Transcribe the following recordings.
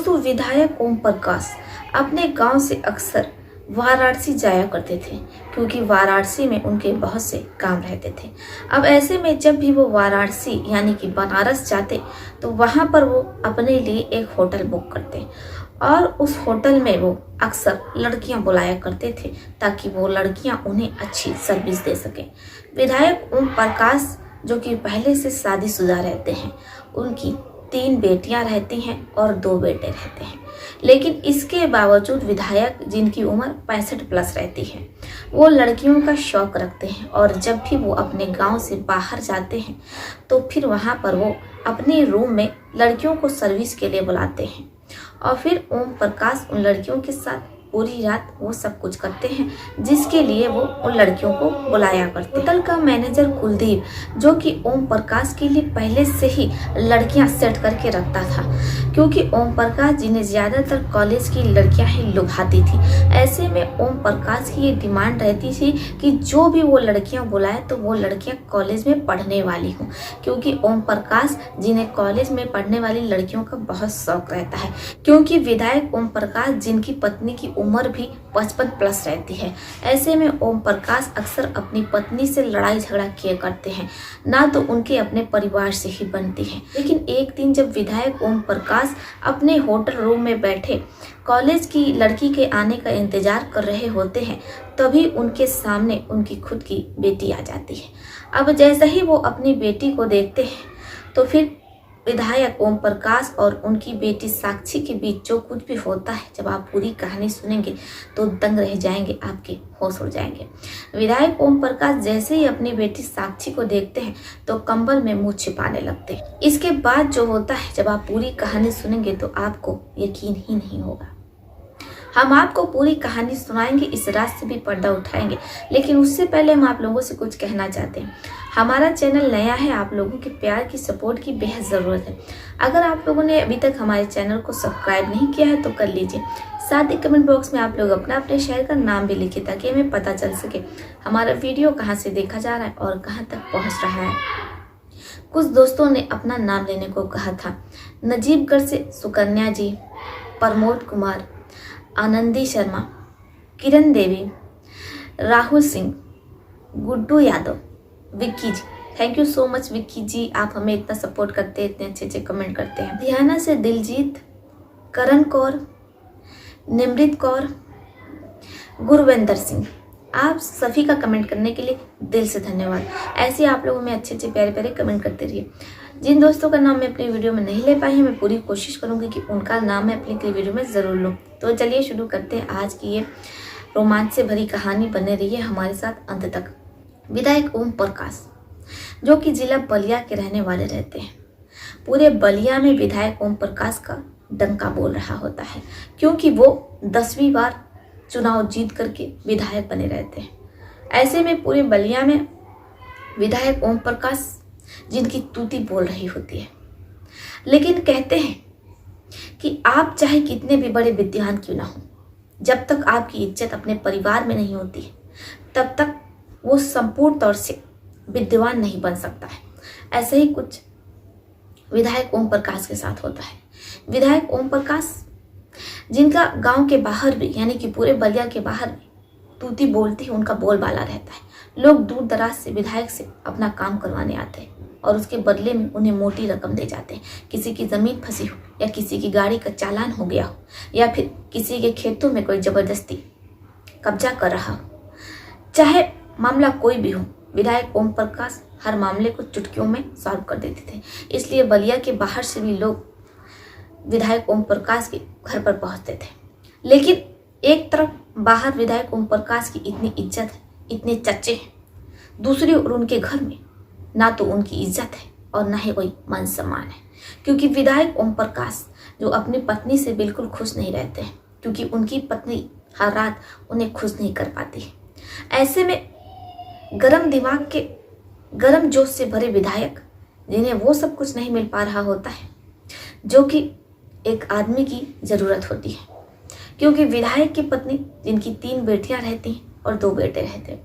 दोस्तों, विधायक ओम प्रकाश अपने गांव से अक्सर वाराणसी जाया करते थे क्योंकि वाराणसी में उनके बहुत से काम रहते थे। अब ऐसे में जब भी वो वाराणसी यानी कि बनारस जाते तो वहां पर वो अपने लिए एक होटल बुक करते और उस होटल में वो अक्सर लड़कियां बुलाया करते थे ताकि वो लड़कियां उन्हें अच्छी सर्विस दे सकें। विधायक ओम प्रकाश जो कि पहले से शादीशुदा रहते हैं, उनकी 3 बेटियां रहती हैं और 2 बेटे रहते हैं। लेकिन इसके बावजूद विधायक, जिनकी उम्र 65 प्लस रहती है, वो लड़कियों का शौक रखते हैं और जब भी वो अपने गांव से बाहर जाते हैं तो फिर वहां पर वो अपने रूम में लड़कियों को सर्विस के लिए बुलाते हैं और फिर ओम प्रकाश उन लड़कियों के साथ पूरी रात वो सब कुछ करते हैं जिसके लिए वो उन लड़कियों को बुलाया करते हैं। होटल का मैनेजर कुलदीप, जो कि ओम प्रकाश के लिए पहले से ही लड़कियां सेट करके रखता था क्योंकि ओम प्रकाश जिन्हें ज्यादातर कॉलेज की लड़कियां ही लुभाती थी। ऐसे में ओम प्रकाश की ये डिमांड रहती थी कि जो भी वो लड़कियां बुलाए तो वो लड़कियां कॉलेज में पढ़ने वाली हों, क्योंकि ओम प्रकाश जिन्हें कॉलेज में पढ़ने वाली लड़कियों का बहुत शौक रहता है। क्योंकि विधायक ओम प्रकाश जिनकी पत्नी की उम्र भी 55 प्लस रहती है, ऐसे में ओम प्रकाश अक्सर अपनी पत्नी से लड़ाई झगड़ा किया करते हैं, ना तो उनके अपने परिवार से ही बनती है। लेकिन एक दिन जब विधायक ओम प्रकाश अपने होटल रूम में बैठे कॉलेज की लड़की के आने का इंतजार कर रहे होते हैं, तभी उनके सामने उनकी खुद की बेटी आ जाती है। अब जैसे ही वो अपनी बेटी को देखते हैं तो फिर विधायक ओम प्रकाश और उनकी बेटी साक्षी के बीच जो कुछ भी होता है, जब आप पूरी कहानी सुनेंगे तो दंग रह जाएंगे, आपके होश उड़ जाएंगे। विधायक ओम प्रकाश जैसे ही अपनी बेटी साक्षी को देखते हैं तो कंबल में मुंह छिपाने लगते हैं। इसके बाद जो होता है, जब आप पूरी कहानी सुनेंगे तो आपको यकीन ही नहीं होगा। हम आपको पूरी कहानी सुनाएंगे, इस रात से भी पर्दा उठाएंगे, लेकिन उससे पहले हम आप लोगों से कुछ कहना चाहते हैं। हमारा चैनल नया है, आप लोगों के प्यार की सपोर्ट की बेहद ज़रूरत है। अगर आप लोगों ने अभी तक हमारे चैनल को सब्सक्राइब नहीं किया है तो कर लीजिए। साथ ही कमेंट बॉक्स में आप लोग अपने शहर का नाम भी लिखिए ताकि हमें पता चल सके हमारा वीडियो कहाँ से देखा जा रहा है और कहाँ तक पहुँच रहा है। कुछ दोस्तों ने अपना नाम लेने को कहा था। नजीबगढ़ से Sukanya ji, Pramod Kumar, Anandi Sharma, Kiran Devi, Rahul Singh, Guddu Yadav, Vicky ji. Thank you so much Vicky ji, आप हमें इतना सपोर्ट करते हैं, इतने अच्छे अच्छे कमेंट करते हैं। हरियाणा से दिलजीत, करण कौर, निमृत कौर, गुरविंदर सिंह, आप सभी का कमेंट करने के लिए दिल से धन्यवाद। ऐसे आप लोगों में अच्छे अच्छे प्यारे प्यारे कमेंट करते रहिए। जिन दोस्तों का नाम मैं अपनी वीडियो में नहीं ले पाई हूँ, मैं पूरी कोशिश करूँगी कि उनका नाम मैं अपनी वीडियो में ज़रूर लूँ। तो चलिए शुरू करते हैं आज की ये रोमांच से भरी कहानी। बने रहिए हमारे साथ अंत तक। विधायक ओम प्रकाश जो कि जिला बलिया के रहने वाले रहते हैं, पूरे बलिया में विधायक ओम प्रकाश का डंका बोल रहा होता है क्योंकि वो 10वीं बार चुनाव जीत करके विधायक बने रहते हैं। ऐसे में पूरे बलिया में विधायक ओम प्रकाश जिनकी तूती बोल रही होती है। लेकिन कहते हैं कि आप चाहे कितने भी बड़े विद्वान क्यों ना हो, जब तक आपकी इज्जत अपने परिवार में नहीं होती है तब तक वो संपूर्ण तौर से विद्वान नहीं बन सकता है। ऐसे ही कुछ विधायक ओम प्रकाश के साथ होता है। विधायक ओम प्रकाश जिनका गांव के बाहर भी यानी कि पूरे बलिया के बाहर भी तूती बोलती है, उनका बोलबाला रहता है। लोग दूर दराज से विधायक से अपना काम करवाने आते हैं और उसके बदले में उन्हें मोटी रकम दे जाते हैं। किसी की ज़मीन फंसी हो या किसी की गाड़ी का चालान हो गया हो या फिर किसी के खेतों में कोई ज़बरदस्ती कब्जा कर रहा हो, चाहे मामला कोई भी हो, विधायक ओम प्रकाश हर मामले को चुटकियों में सॉल्व कर देते थे। इसलिए बलिया के बाहर से भी लोग विधायक ओम प्रकाश के घर पर पहुंचते थे। लेकिन एक तरफ बाहर विधायक ओम प्रकाश की इतनी इज्जत है, इतने चच्चे हैं, दूसरी ओर उनके घर में ना तो उनकी इज्जत है और ना ही कोई मान सम्मान है, क्योंकि विधायक ओम प्रकाश जो अपनी पत्नी से बिल्कुल खुश नहीं रहते हैं क्योंकि उनकी पत्नी हर रात उन्हें खुश नहीं कर पाती है। ऐसे में गरम दिमाग के गरम जोश से भरे विधायक, जिन्हें वो सब कुछ नहीं मिल पा रहा होता है जो कि एक आदमी की ज़रूरत होती है, क्योंकि विधायक की पत्नी जिनकी 3 बेटियां रहती हैं और 2 बेटे रहते हैं,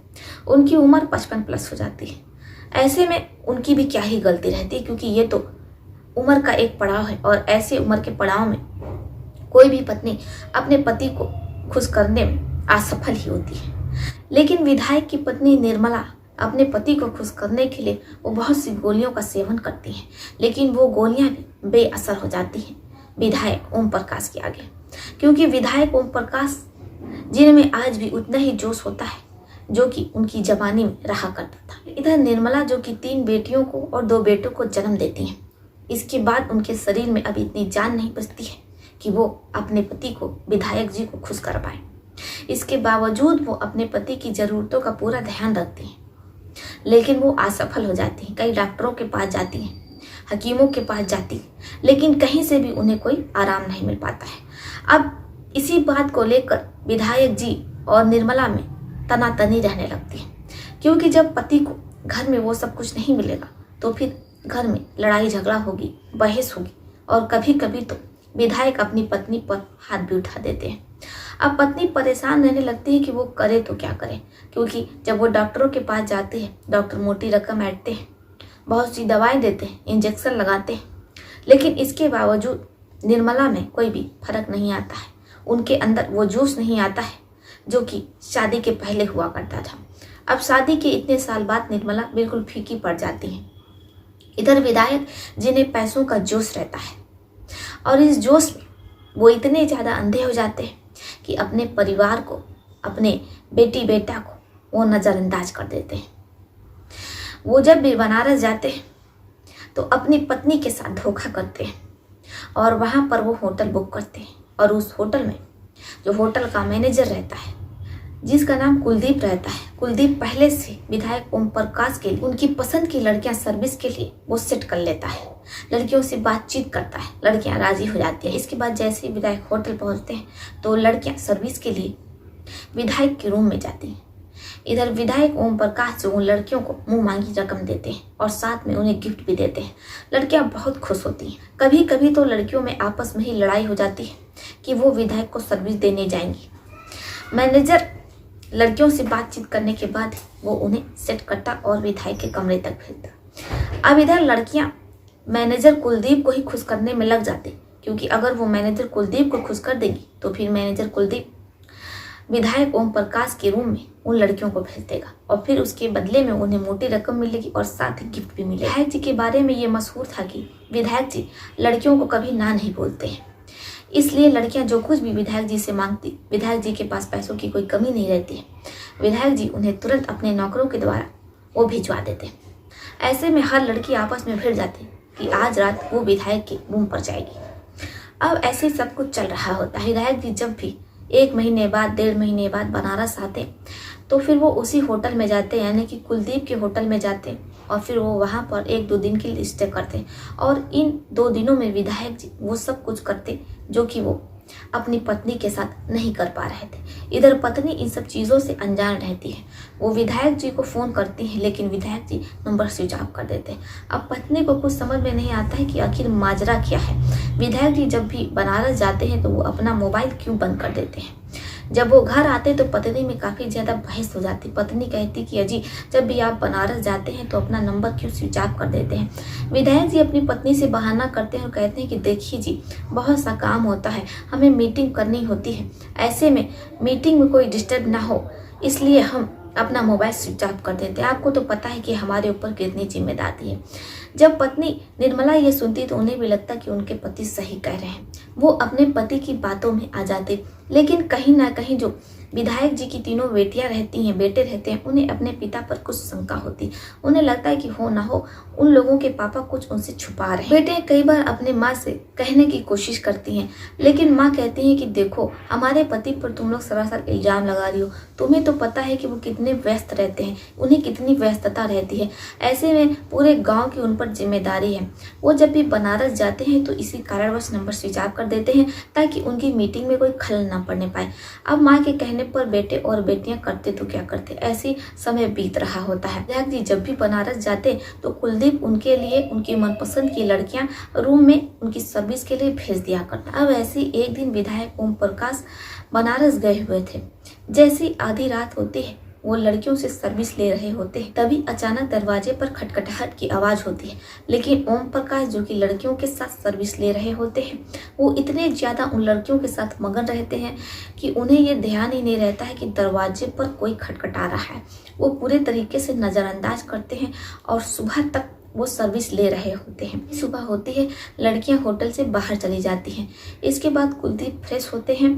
उनकी उम्र 55 प्लस हो जाती है। ऐसे में उनकी भी क्या ही गलती रहती है, क्योंकि ये तो उम्र का एक पड़ाव है और ऐसे उम्र के पड़ाव में कोई भी पत्नी अपने पति को खुश करने में असफल ही होती है, लेकिन विधायक की पत्नी निर्मला अपने पति को खुश करने के लिए वो बहुत सी गोलियों का सेवन करती हैं, लेकिन वो गोलियां भी बेअसर हो जाती हैं विधायक ओम प्रकाश के आगे, क्योंकि विधायक ओम प्रकाश जिनमें आज भी उतना ही जोश होता है जो कि उनकी जवानी में रहा करता था। इधर निर्मला जो कि 3 बेटियों को और 2 बेटों को जन्म देती हैं, इसके बाद उनके शरीर में अभी इतनी जान नहीं बचती है कि वो अपने पति को, विधायक जी को खुश कर पाए। इसके बावजूद वो अपने पति की ज़रूरतों का पूरा ध्यान रखती हैं, लेकिन वो असफल हो जाती हैं। कई डॉक्टरों के पास जाती हैं, हकीमों के पास जाती हैं, लेकिन कहीं से भी उन्हें कोई आराम नहीं मिल पाता है। अब इसी बात को लेकर विधायक जी और निर्मला में तनातनी रहने लगती है, क्योंकि जब पति को घर में वो सब कुछ नहीं मिलेगा तो फिर घर में लड़ाई झगड़ा होगी, बहस होगी, और कभी कभी तो विधायक अपनी पत्नी पर हाथ भी उठा देते हैं। अब पत्नी परेशान रहने लगती है कि वो करे तो क्या करे, क्योंकि जब वो डॉक्टरों के पास जाते हैं, डॉक्टर मोटी रकम ऐंठते हैं, बहुत सी दवाएं देते हैं, इंजेक्शन लगाते हैं, लेकिन इसके बावजूद निर्मला में कोई भी फर्क नहीं आता है। उनके अंदर वो जोश नहीं आता है जो कि शादी के पहले हुआ करता था। अब शादी के इतने साल बाद निर्मला बिल्कुल फीकी पड़ जाती है। इधर विधायक जिन्हें पैसों का जोश रहता है, और इस जोश में वो इतने ज़्यादा अंधे हो जाते हैं कि अपने परिवार को, अपने बेटी बेटा को वो नज़रअंदाज कर देते हैं। वो जब भी बनारस जाते हैं तो अपनी पत्नी के साथ धोखा करते हैं और वहाँ पर वो होटल बुक करते हैं, और उस होटल में जो होटल का मैनेजर रहता है, जिसका नाम कुलदीप रहता है, कुलदीप पहले से विधायक ओम प्रकाश के लिए उनकी पसंद की लड़कियां सर्विस के लिए वो सेट कर लेता है, लड़कियों से बातचीत करता है, लड़कियां राजी हो जाती हैं। इसके बाद जैसे ही विधायक होटल पहुंचते हैं तो लड़कियां सर्विस के लिए विधायक के रूम में जाती हैं। इधर विधायक ओम प्रकाश जो उन लड़कियों को मुंह मांगी रकम देते हैं और साथ में उन्हें गिफ्ट भी देते हैं। लड़कियां बहुत खुश होती हैं। कभी कभी तो लड़कियों में आपस में ही लड़ाई हो जाती है कि वो विधायक को सर्विस देने जाएंगी। मैनेजर लड़कियों से बातचीत करने के बाद वो उन्हें सेट करता और विधायक के कमरे तक भेजता। अब इधर लड़कियां मैनेजर कुलदीप को ही खुश करने में लग जाती, क्योंकि अगर वो मैनेजर कुलदीप को खुश कर देगी तो फिर मैनेजर कुलदीप विधायक ओम प्रकाश के रूम में उन लड़कियों को भेज देगा, और फिर उसके बदले में उन्हें मोटी रकम मिलेगी और साथ ही गिफ्ट भी मिलेगा। विधायक जी के बारे में ये मशहूर था कि विधायक जी लड़कियों को कभी ना नहीं बोलते हैं, इसलिए लड़कियां जो कुछ भी विधायक जी से मांगती, विधायक जी के पास पैसों की कोई कमी नहीं रहती है। विधायक जी उन्हें तुरंत अपने नौकरों के द्वारा वो भिजवा देते हैं। ऐसे में हर लड़की आपस में भिड़ जाती कि आज रात वो विधायक के रूम पर जाएगी। अब ऐसे सब कुछ चल रहा होता है। विधायक जी जब भी 1 महीने बाद, 1.5 महीने बाद बनारस आते तो फिर वो उसी होटल में जाते, यानी कि कुलदीप के होटल में जाते, और फिर वो वहाँ पर 1-2 दिन के लिए स्टे करते, और इन 2 दिनों में विधायक जी वो सब कुछ करते जो कि वो अपनी पत्नी के साथ नहीं कर पा रहे थे। इधर पत्नी इन सब चीज़ों से अनजान रहती है। वो विधायक जी को फ़ोन करती है, लेकिन विधायक जी नंबर स्विच ऑफ कर देते हैं। अब पत्नी को कुछ समझ में नहीं आता है कि आखिर माजरा क्या है। विधायक जी जब भी बनारस जाते हैं तो वो अपना मोबाइल क्यों बंद कर देते हैं। जब वो घर आते तो पत्नी में काफ़ी ज़्यादा बहस हो जाती। पत्नी कहती कि अजी, जब भी आप बनारस जाते हैं तो अपना नंबर क्यों स्विच ऑफ कर देते हैं। विधायक जी अपनी पत्नी से बहाना करते हैं और कहते हैं कि देखिए जी, बहुत सा काम होता है, हमें मीटिंग करनी होती है, ऐसे में मीटिंग में कोई डिस्टर्ब ना हो, इसलिए हम अपना मोबाइल स्विच ऑफ कर देते हैं। आपको तो पता है कि हमारे ऊपर कितनी जिम्मेदारी है। जब पत्नी निर्मला ये सुनती तो उन्हें भी लगता कि उनके पति सही कह रहे हैं। वो अपने पति की बातों में आ जाते, लेकिन कहीं ना कहीं जो विधायक जी की 3 बेटियां रहती हैं, बेटे रहते हैं, उन्हें अपने पिता पर कुछ शंका होती। उन्हें लगता है कि हो ना हो उन लोगों के पापा कुछ उनसे छुपा रहे हैं। बेटे कई बार अपने माँ से कहने की कोशिश करती हैं, लेकिन माँ कहती है कि देखो, हमारे पति पर तुम लोग सरासर इल्जाम लगा रही हो। तुम्हें तो पता है कि वो कितने व्यस्त रहते हैं, उन्हें कितनी व्यस्तता रहती है। ऐसे में पूरे गाँव की उन पर जिम्मेदारी है। वो जब भी बनारस जाते हैं तो इसी कारणवश नंबर स्विच ऑफ कर देते हैं ताकि उनकी मीटिंग में कोई खलल ना पड़ने पाए। अब माँ के कहने पर बेटे और बेटियां करते तो क्या करते, ऐसे समय बीत रहा होता है। विधायक जी जब भी बनारस जाते तो कुलदीप उनके लिए उनकी मनपसंद की लड़कियां रूम में उनकी सर्विस के लिए भेज दिया करता। अब ऐसे एक दिन विधायक ओम प्रकाश बनारस गए हुए थे। जैसी आधी रात होती है वो लड़कियों से सर्विस ले रहे होते हैं, तभी अचानक दरवाजे पर खटखटाहट की आवाज होती है। लेकिन ओम प्रकाश जो कि लड़कियों के साथ सर्विस ले रहे होते हैं, वो इतने ज्यादा उन लड़कियों के साथ मगन रहते हैं कि उन्हें ये ध्यान ही नहीं रहता है कि दरवाजे पर कोई खटखटा रहा है। वो पूरे तरीके से नजरअंदाज करते हैं और सुबह तक वो सर्विस ले रहे होते हैं। सुबह होती है, लड़कियां होटल से बाहर चली जाती हैं। इसके बाद कुलदीप फ्रेश होते हैं।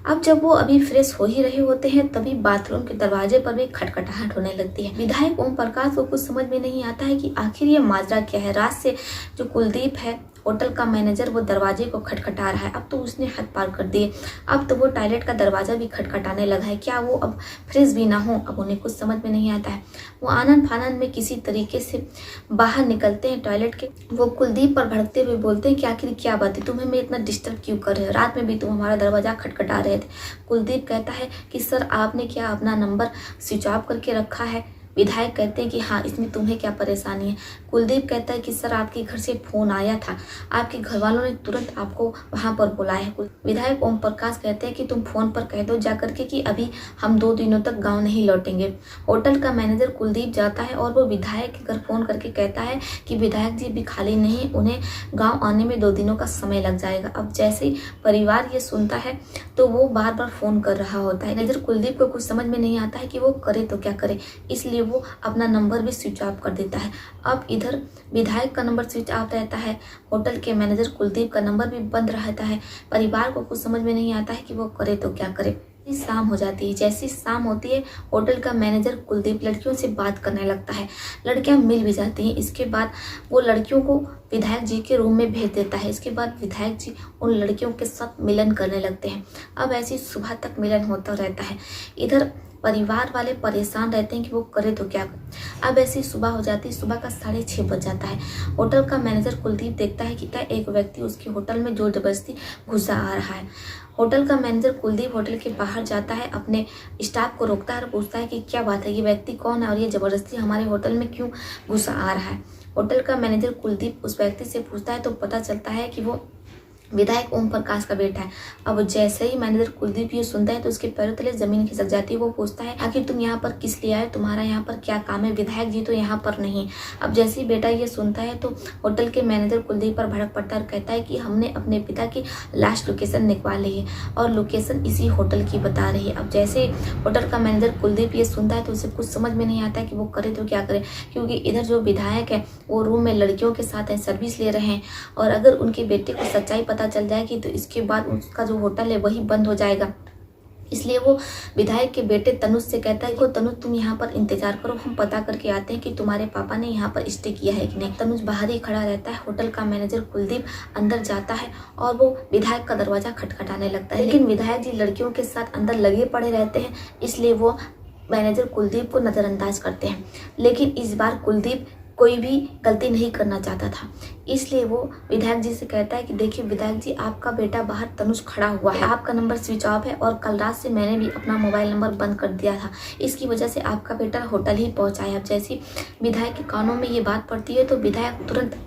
अब जब वो अभी फ्रेश हो ही रहे होते हैं, तभी बाथरूम के दरवाजे पर भी खटखटाहट होने लगती है। विधायक ओम प्रकाश को कुछ समझ में नहीं आता है कि आखिर ये माजरा क्या है। रात से जो कुलदीप है, होटल का मैनेजर, वो दरवाजे को खटखटा रहा है। अब तो उसने हद पार कर दिए। अब तो वो टॉयलेट का दरवाजा भी खटखटाने लगा है। क्या वो अब फ्रेश भी ना हो? अब उन्हें कुछ समझ में नहीं आता है। वो आनन फानन में किसी तरीके से बाहर निकलते हैं टॉयलेट के। वो कुलदीप पर भड़कते हुए बोलते हैं कि आखिर क्या बात है, तुम्हें मैं इतना डिस्टर्ब क्यों कर रहे हो? रात में भी तुम हमारा दरवाजा खटखटा रहे थे। कुलदीप कहता है कि सर, आपने क्या अपना नंबर स्विच ऑफ करके रखा है? विधायक कहते हैं कि हाँ, इसमें तुम्हें क्या परेशानी है? कुलदीप कहता है कि सर, आपके घर से फोन आया था, आपके घर वालों ने तुरंत आपको वहां पर बुलाया है। विधायक ओम प्रकाश कहते हैं कि तुम फोन पर कह दो जाकर के कि अभी हम 2 दिनों तक गांव नहीं लौटेंगे। होटल का मैनेजर कुलदीप जाता है और वो विधायक के घर फोन करके कहता है कि विधायक जी भी खाली नहीं, उन्हें गाँव आने में 2 दिनों का समय लग जाएगा। अब जैसे ही परिवार ये सुनता है तो वो बार बार फोन कर रहा होता है। मैनेजर कुलदीप को कुछ समझ में नहीं आता है कि वो करे तो क्या करे, इसलिए वो अपना नंबर भी स्विच ऑफ कर देता है। अब इधर विधायक का नंबर स्विच ऑफ रहता है, होटल के मैनेजर कुलदीप का नंबर भी बंद रहता है। परिवार को कुछ समझ में नहीं आता है कि वो करे तो क्या करे। शाम हो जाती है। जैसी शाम होती है, होटल का मैनेजर कुलदीप लड़कियों से बात करने लगता है। लड़कियां मिल भी जाती हैं। इसके बाद वो लड़कियों को विधायक जी के रूम में भेज देता है। इसके बाद विधायक जी उन लड़कियों के साथ मिलन करने लगते हैं। अब ऐसी सुबह तक मिलन होता रहता है। इधर परिवार वाले परेशान रहते हैं कि वो करे तो क्या करे। अब ऐसी सुबह हो जाती है। सुबह का 6:30 बज जाता है। होटल का मैनेजर कुलदीप देखता है कि क्या एक व्यक्ति उसके होटल में जोर जबरदस्ती घुसा आ रहा है। होटल का मैनेजर कुलदीप होटल के बाहर जाता है, अपने स्टाफ को रोकता है और पूछता है कि क्या बात है, ये व्यक्ति कौन है और ये जबरदस्ती हमारे होटल में क्यों घुसा आ रहा है। होटल का मैनेजर कुलदीप उस व्यक्ति से पूछता है तो पता चलता है कि वो विधायक ओम प्रकाश का बेटा है। अब जैसे ही मैनेजर कुलदीप ये सुनता है तो उसके पैरों तले जमीन खिसक जाती है। वो पूछता है आखिर तुम यहाँ पर किस लिए आए, तुम्हारा यहाँ पर क्या काम है? विधायक जी तो यहाँ पर नहीं। अब जैसे ही बेटा ये सुनता है तो होटल के मैनेजर कुलदीप पर भड़क पड़ता है और कहता है कि हमने अपने पिता की लास्ट लोकेशन निकलवा ली है और लोकेशन इसी होटल की बता रही है। अब जैसे होटल का मैनेजर कुलदीप ये सुनता है तो उसे कुछ समझ में नहीं आता है कि वो करे तो क्या करे, क्योंकि इधर जो विधायक है वो रूम में लड़कियों के साथ है, सर्विस ले रहे हैं और अगर उनके बेटे को सच्चाई पता चल जाएगी तो इसके बाद उसका जो होटल है वही बंद हो जाएगा। इसलिए वो विधायक के बेटे तनुज से कहता है कि तनुज तुम यहाँ पर इंतजार करो, हम पता करके आते हैं कि तुम्हारे पापा ने यहाँ पर स्टे किया है कि नहीं। तनुज बाहर ही खड़ा रहता है। होटल का मैनेजर कुलदीप अंदर जाता है और वो विधायक का दरवाजा खटखटाने लगता है, लेकिन विधायक जी लड़कियों के साथ अंदर लगे पड़े रहते हैं, इसलिए वो मैनेजर कुलदीप को नजरअंदाज करते हैं। लेकिन इस बार कुलदीप कोई भी गलती नहीं करना चाहता था, इसलिए वो विधायक जी से कहता है कि देखिए विधायक जी, आपका बेटा बाहर तनुज खड़ा हुआ है, आपका नंबर स्विच ऑफ है और कल रात से मैंने भी अपना मोबाइल नंबर बंद कर दिया था, इसकी वजह से आपका बेटा होटल ही पहुंचा है। अब जैसे विधायक के कानों में ये बात पड़ती है तो विधायक तुरंत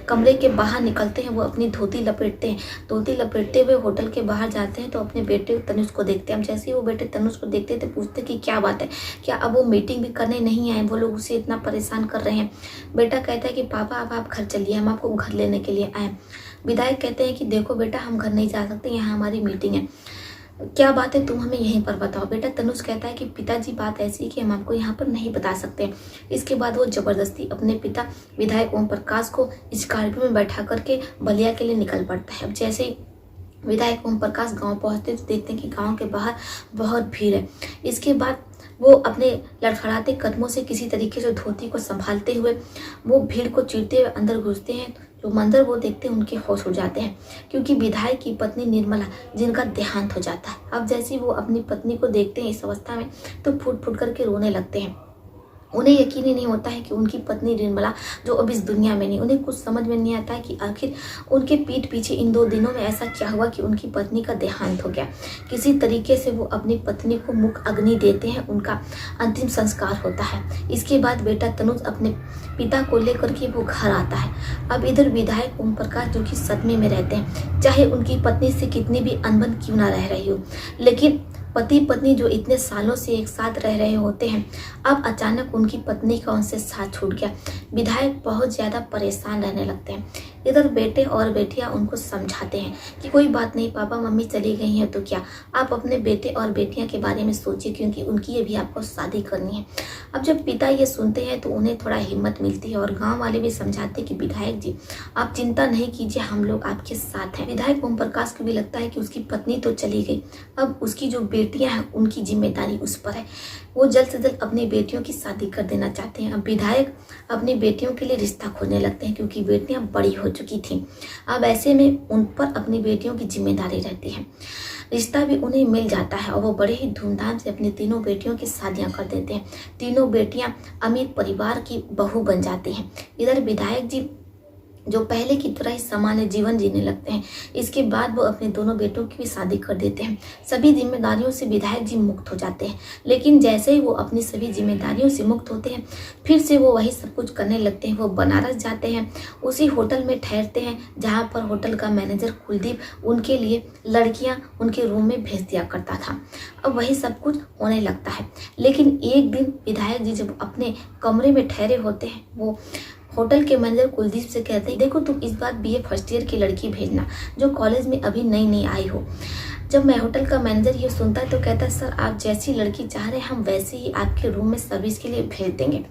कमरे के बाहर निकलते हैं। वो अपनी धोती लपेटते हैं, धोती लपेटते हुए होटल के बाहर जाते हैं तो अपने बेटे तनुज को देखते हैं। अब जैसे ही वो बेटे तनुज को देखते हैं तो पूछते कि क्या बात है, क्या अब वो मीटिंग भी करने नहीं आए, वो लोग उसे इतना परेशान कर रहे हैं। बेटा कहता है कि पापा अब आप घर चलिए, हम आपको घर लेने के लिए आए। विधायक कहते हैं कि देखो बेटा, हम घर नहीं जा सकते, यहाँ हमारी मीटिंग है, क्या बात है तुम हमें यहीं पर बताओ। बेटा तनुज कहता है कि पिताजी बात ऐसी है कि हम आपको यहाँ पर नहीं बता सकते। इसके बाद वो जबरदस्ती अपने पिता विधायक ओम प्रकाश को स्कॉर्पियो में बैठा करके बलिया के लिए निकल पड़ता है। अब जैसे ही विधायक ओम प्रकाश गांव पहुंचते तो देखते हैं कि गांव के बाहर बहुत भीड़ है। इसके बाद वो अपने लड़खड़ाते कदमों से किसी तरीके से धोती को संभालते हुए वो भीड़ को चीरते हुए अंदर घुसते हैं। जो मंजर वो देखते हैं उनके होश उड़ जाते हैं, क्योंकि विधायक की पत्नी निर्मला जिनका देहांत हो जाता है। अब जैसे ही वो अपनी पत्नी को देखते हैं इस अवस्था में तो फूट फूट करके रोने लगते हैं। उन्हें यकीन ही नहीं होता है कि उनकी पत्नी निर्मला जो अब इस दुनिया में नहीं। उन्हें कुछ समझ में नहीं आता है कि आखिर उनके पीठ पीछे इन 2 दिनों में ऐसा क्या हुआ कि उनकी पत्नी का देहांत हो गया। किसी तरीके से वो अपनी पत्नी को मुख अग्नि देते हैं, उनका अंतिम संस्कार होता है। इसके बाद बेटा तनुज अपने पिता को लेकर के वो घर आता है। अब इधर विधायक ओम प्रकाश जो कि सदमे में रहते हैं, चाहे उनकी पत्नी से कितनी भी अनबन क्यों ना रह रही हो, लेकिन पति पत्नी जो इतने सालों से एक साथ रह रहे होते हैं, अब अचानक उनकी पत्नी का उनसे साथ छूट गया। विधायक बहुत ज़्यादा परेशान रहने लगते हैं। इधर बेटे और बेटियां उनको समझाते हैं कि कोई बात नहीं पापा, मम्मी चली गई हैं तो क्या, आप अपने बेटे और बेटियां के बारे में सोचिए, क्योंकि उनकी ये भी आपको शादी करनी है। अब जब पिता ये सुनते हैं तो उन्हें थोड़ा हिम्मत मिलती है और गांव वाले भी समझाते हैं कि विधायक जी, आप चिंता नहीं कीजिए, हम लोग आपके साथ हैं। विधायक ओम प्रकाश को भी लगता है कि उसकी पत्नी तो चली गई, अब उसकी जो बेटियां हैं उनकी जिम्मेदारी उस पर है। वो जल्द से जल्द अपनी बेटियों की शादी कर देना चाहते हैं। अब विधायक अपनी बेटियों के लिए रिश्ता खोजने लगते हैं, क्योंकि बेटियां बड़ी हो चुकी थीं। अब ऐसे में उन पर अपनी बेटियों की जिम्मेदारी रहती है। रिश्ता भी उन्हें मिल जाता है और वो बड़े ही धूमधाम से अपनी तीनों बेटियों की शादियां कर देते हैं। तीनों बेटियां अमीर परिवार की बहू बन जाती हैं। इधर विधायक जी जो पहले की तरह ही सामान्य जीवन जीने लगते हैं। इसके बाद वो अपने दोनों बेटों की भी शादी कर देते हैं। सभी जिम्मेदारियों से विधायक जी मुक्त हो जाते हैं। लेकिन जैसे ही वो अपनी सभी जिम्मेदारियों से मुक्त होते हैं, फिर से वो वही सब कुछ करने लगते हैं। वो बनारस जाते हैं, उसी होटल में ठहरते हैं जहाँ पर होटल का मैनेजर कुलदीप उनके लिए लड़कियाँ उनके रूम में भेज दिया करता था। अब वही सब कुछ होने लगता है। लेकिन एक दिन विधायक जी जब अपने कमरे में ठहरे होते हैं, वो होटल के मैनेजर कुलदीप से कहते हैं, देखो तुम इस बार बीए फर्स्ट ईयर की लड़की भेजना जो कॉलेज में अभी नई नई आई हो। जब मैं होटल का मैनेजर ये सुनता है तो कहता है, सर आप जैसी लड़की चाह रहे हैं हम वैसे ही आपके रूम में सर्विस के लिए भेज देंगे।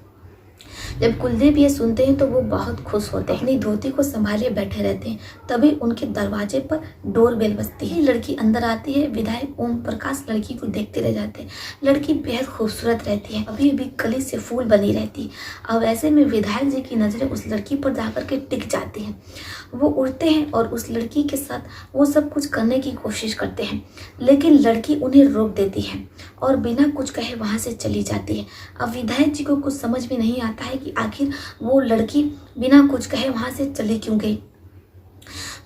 जब कुलदीप ये सुनते हैं तो वो बहुत खुश होते हैं, अपनी धोती को संभाले बैठे रहते हैं। तभी उनके दरवाजे पर डोर बेल बजती है। लड़की अंदर आती है। विधायक ओम प्रकाश लड़की को देखते रह जाते हैं। लड़की बेहद खूबसूरत रहती है, अभी अभी कली से फूल बनी रहती है। अब ऐसे में विधायक जी की नज़रें उस लड़की पर जाकर के टिक जाती हैं। वो उड़ते हैं और उस लड़की के साथ वो सब कुछ करने की कोशिश करते हैं, लेकिन लड़की उन्हें रोक देती है और बिना कुछ कहे वहाँ से चली जाती है। अब विधायक जी को कुछ समझ में नहीं आता है कि आखिर वो लड़की बिना कुछ कहे वहाँ से चली क्यों गई,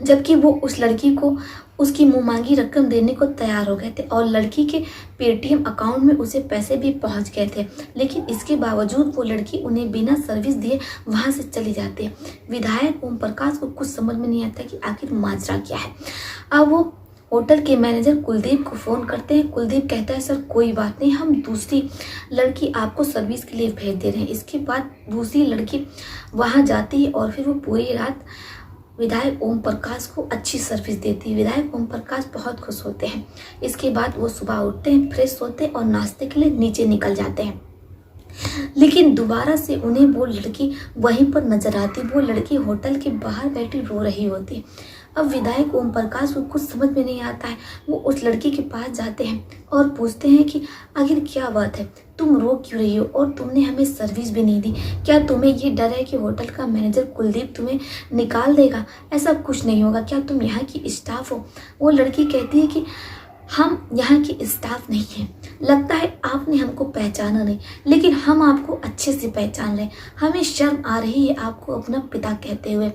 जबकि वो उस लड़की को उसकी मुंहमांगी रकम देने को तैयार हो गए थे और लड़की के पेटीएम अकाउंट में उसे पैसे भी पहुंच गए थे। लेकिन इसके बावजूद वो लड़की उन्हें बिना सर्विस दिए वहां से चली जाती है। विधायक ओम प्रकाश को कुछ समझ में नहीं आता कि आखिर माजरा क्या है। अब वो होटल के मैनेजर कुलदीप को फ़ोन करते हैं। कुलदीप कहता है, सर कोई बात नहीं, हम दूसरी लड़की आपको सर्विस के लिए भेज दे रहे हैं। इसके बाद दूसरी लड़की वहाँ जाती है और फिर वो पूरी रात विधायक ओम प्रकाश को अच्छी सर्विस देती है। विधायक ओम प्रकाश बहुत खुश होते हैं। इसके बाद वो सुबह उठते हैं, फ्रेश होते हैं और नाश्ते के लिए नीचे निकल जाते हैं। लेकिन दोबारा से उन्हें वो लड़की वहीं पर नजर आती। वो लड़की होटल के बाहर बैठी रो रही होती है। अब विधायक ओम प्रकाश को कुछ समझ में नहीं आता है। वो उस लड़की के पास जाते हैं और पूछते हैं कि आखिर क्या बात है, तुम रो क्यों रही हो और तुमने हमें सर्विस भी नहीं दी, क्या तुम्हें ये डर है कि होटल का मैनेजर कुलदीप तुम्हें निकाल देगा? ऐसा कुछ नहीं होगा, क्या तुम यहाँ की स्टाफ हो? वो लड़की कहती है कि हम यहाँ की स्टाफ नहीं हैं, लगता है आपने हमको पहचाना नहीं, लेकिन हम आपको अच्छे से पहचान रहे हैं। हमें शर्म आ रही है आपको अपना पिता कहते हुए।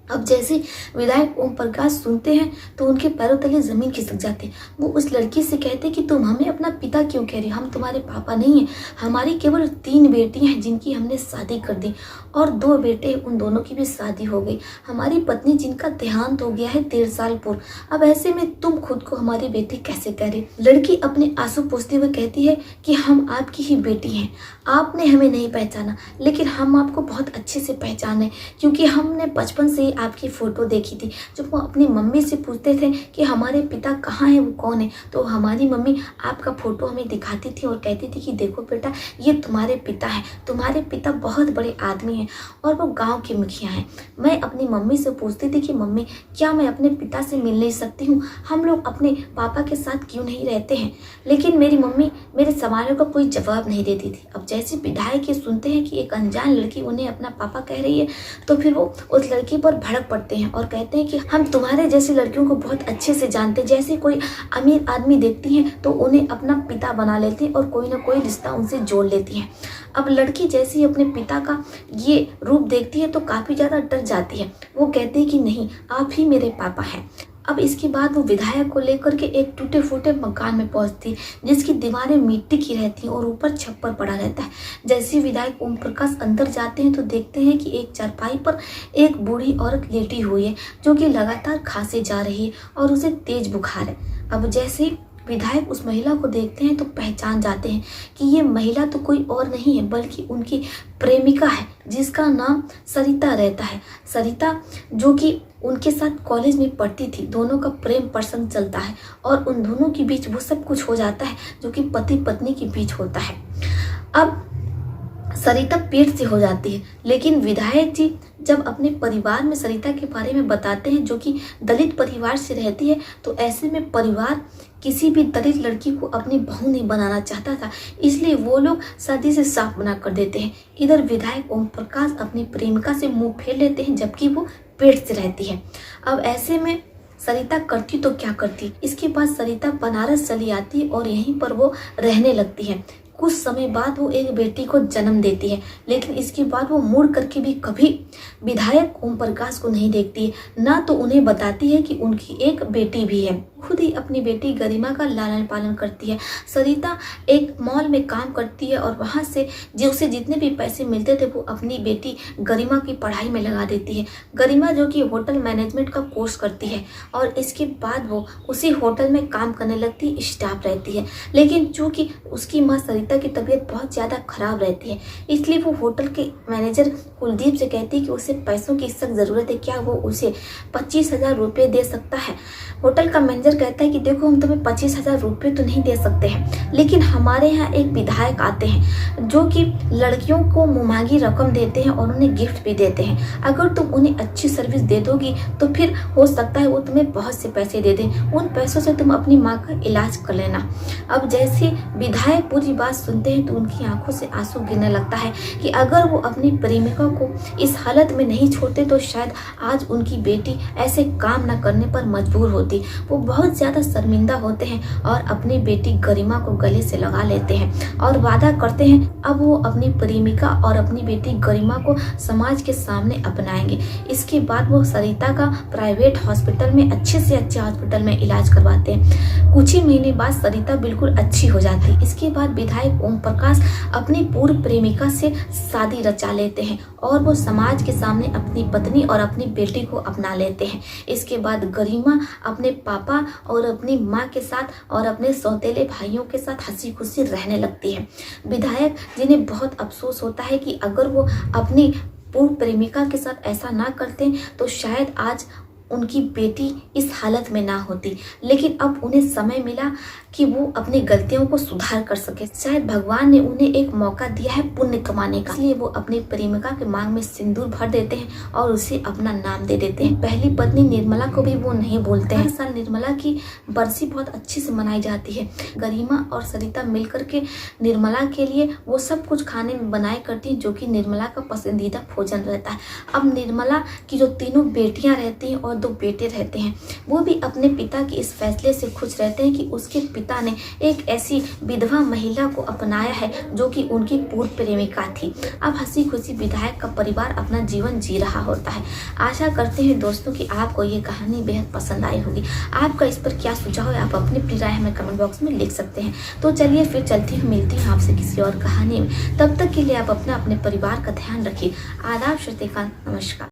अब जैसे विधायक ओम प्रकाश सुनते हैं तो उनके पैरों तले जमीन खिसक जाती है। वो उस लड़की से कहते हैं कि तुम हमें अपना पिता क्यों कह रही हो, हम तुम्हारे पापा नहीं हैं। हमारी केवल 3 बेटियां हैं जिनकी हमने शादी कर दी और 2 बेटे, उन दोनों की भी शादी हो गई। हमारी पत्नी जिनका देहांत हो गया है 1.5 साल पूर्व। अब ऐसे में तुम खुद को हमारी बेटी कैसे कह रही? लड़की अपने आंसू पोंछते हुए कहती है कि हम आपकी ही बेटी हैं, आपने हमें नहीं पहचाना, लेकिन हम आपको बहुत अच्छे से पहचाने, क्योंकि हमने बचपन से ही आपकी फ़ोटो देखी थी। जब वो अपनी मम्मी से पूछते थे कि हमारे पिता कहाँ हैं, वो कौन है, तो हमारी मम्मी आपका फ़ोटो हमें दिखाती थी और कहती थी कि देखो बेटा, ये तुम्हारे पिता हैं, तुम्हारे पिता बहुत बड़े आदमी हैं और वो गांव के मुखिया हैं। मैं अपनी मम्मी से पूछती थी कि मम्मी, क्या मैं अपने पिता से मिल नहीं सकती हूँ? हम लोग अपने पापा के साथ क्यों नहीं रहते हैं? लेकिन मेरी मम्मी मेरे सवालों का कोई जवाब नहीं देती थी। अब जैसे विधायक ये सुनते हैं कि एक अनजान लड़की उन्हें अपना पापा कह रही है, तो फिर वो उस लड़की पर भड़क पड़ते हैं और कहते हैं कि हम तुम्हारे जैसी लड़कियों को बहुत अच्छे से जानते हैं। जैसे कोई अमीर आदमी देखती हैं तो उन्हें अपना पिता बना लेती हैं और कोई ना कोई रिश्ता उनसे जोड़ लेती हैं। अब लड़की जैसे ही अपने पिता का ये रूप देखती है तो काफ़ी ज़्यादा डर जाती है। वो कहती है कि नहीं, आप ही मेरे पापा हैं। अब इसके बाद वो विधायक को लेकर के एक टूटे फूटे मकान में पहुंचती, जिसकी दीवारें मिट्टी की रहती हैं और ऊपर छप्पर पड़ा रहता है। जैसे ही विधायक ओम प्रकाश अंदर जाते हैं तो देखते हैं कि एक चारपाई पर एक बूढ़ी औरत लेटी हुई है, जो कि लगातार खांसे जा रही है और उसे तेज बुखार है। अब जैसे ही विधायक उस महिला को देखते हैं तो पहचान जाते हैं कि ये महिला तो कोई और नहीं है बल्कि उनकी प्रेमिका है जिसका नाम सरिता रहता है। सरिता जो कि उनके साथ कॉलेज में पढ़ती थी, दोनों का प्रेम प्रसंग चलता है और उन दोनों के बीच वो सब कुछ हो जाता है जो कि पति पत्नी के बीच होता है। अब सरिता पेट से हो जाती है, लेकिन विधायक जी जब अपने परिवार में सरिता के बारे में बताते हैं जो कि दलित परिवार से रहती है, तो ऐसे में परिवार किसी भी दलित लड़की को अपनी बहू नहीं बनाना चाहता था, इसलिए वो लोग शादी से साफ मना कर देते हैं। इधर विधायक ओम प्रकाश अपनी प्रेमिका से मुंह फेर लेते हैं जबकि वो पेट से रहती है। अब ऐसे में सरिता करती तो क्या करती, इसके बाद सरिता बनारस चली आती और यहीं पर वो रहने लगती है। कुछ समय बाद वो एक बेटी को जन्म देती है, लेकिन इसके बाद वो मुड़ करके भी कभी विधायक ओम प्रकाश को नहीं देखती है, ना तो उन्हें बताती है कि उनकी एक बेटी भी है। खुद ही अपनी बेटी गरिमा का लालन पालन करती है। सरिता एक मॉल में काम करती है और वहाँ से जो उसे जितने भी पैसे मिलते थे वो अपनी बेटी गरिमा की पढ़ाई में लगा देती है। गरिमा जो कि होटल मैनेजमेंट का कोर्स करती है और इसके बाद वो उसी होटल में काम करने लगती, स्टाफ रहती है। लेकिन चूँकि उसकी माँ सरिता की तबीयत बहुत ज़्यादा खराब रहती है, इसलिए वो होटल के मैनेजर कुलदीप से कहती है कि उसे पैसों की सख्त ज़रूरत है, क्या वो उसे 25,000 रुपये दे सकता है। होटल का मैनेजर कहता है कि देखो हम तुम्हें 25,000 रुपये तो नहीं दे सकते हैं, लेकिन हमारे यहाँ एक विधायक आते हैं जो कि लड़कियों को मुमांगी रकम देते हैं और उन्हें गिफ्ट भी देते हैं। अगर तुम उन्हें अच्छी सर्विस दे दोगी तो फिर हो सकता है वो तुम्हें बहुत से पैसे दे दें, उन पैसों से तुम अपनी माँ का इलाज कर लेना। अब जैसे विधायक पूरी बात सुनते हैं तो उनकी आंखों से आंसू गिरने लगता है कि अगर वो अपनी प्रेमिका को इस हालत में नहीं छोड़ते तो शायद आज उनकी बेटी ऐसे काम न करने पर मजबूर होती। वो बहुत ज़्यादा शर्मिंदा होते हैं और अपनी बेटी गरिमा को गले से लगा लेते हैं और वादा करते हैं अब वो अपनी प्रेमिका और अपनी बेटी गरिमा को समाज के सामने अपनाएंगे। इसके बाद वो सरिता का प्राइवेट हॉस्पिटल में अच्छे से अच्छे हॉस्पिटल में इलाज करवाते हैं। कुछ ही महीने बाद सरिता बिल्कुल अच्छी हो जाती है। इसके बाद विधायक ओम प्रकाश अपनी पूर्व प्रेमिका से शादी रचा लेते हैं और वो समाज के सामने अपनी पत्नी और अपनी बेटी को अपना लेते हैं। इसके बाद गरिमा अपने पापा और अपनी माँ के साथ और अपने सौतेले भाइयों के साथ हंसी खुशी रहने लगती है। विधायक जिन्हें बहुत अफसोस होता है कि अगर वो अपनी पूर्व प्रेमिका के साथ ऐसा ना करते तो शायद आज उनकी बेटी इस हालत में ना होती, लेकिन अब उन्हें समय मिला कि वो अपनी गलतियों को सुधार कर सके। शायद भगवान ने उन्हें एक मौका दिया है पुण्य कमाने का, इसलिए वो अपनी प्रेमिका के मांग में सिंदूर भर देते हैं और उसे अपना नाम दे देते हैं। पहली पत्नी निर्मला को भी वो नहीं बोलते हैं। हर साल निर्मला की बरसी बहुत अच्छे से मनाई जाती है। गरिमा और सरिता मिलकर के निर्मला के लिए वो सब कुछ खाने में बनाए करती है जो कि निर्मला का पसंदीदा भोजन रहता है। अब निर्मला की जो तीनों बेटियां रहती हैं और 2 बेटे रहते हैं, वो भी अपने पिता के इस फैसले से खुश रहते हैं कि उसके पिता ने एक ऐसी विधवा महिला को अपनाया है जो कि उनकी पूर्व प्रेमिका थी। अब हंसी खुशी विधायक का परिवार अपना जीवन जी रहा होता है। आशा करते हैं दोस्तों कि आपको ये कहानी बेहद पसंद आई होगी। आपका इस पर क्या सुझाव है, आप अपनी अपनी राय हमें कमेंट बॉक्स में लिख सकते हैं। तो चलिए फिर चलती हूँ, मिलती हूँ आपसे किसी और कहानी में। तब तक के लिए आप अपने परिवार का ध्यान रखिए। आदाब, श्रीकांत, नमस्कार।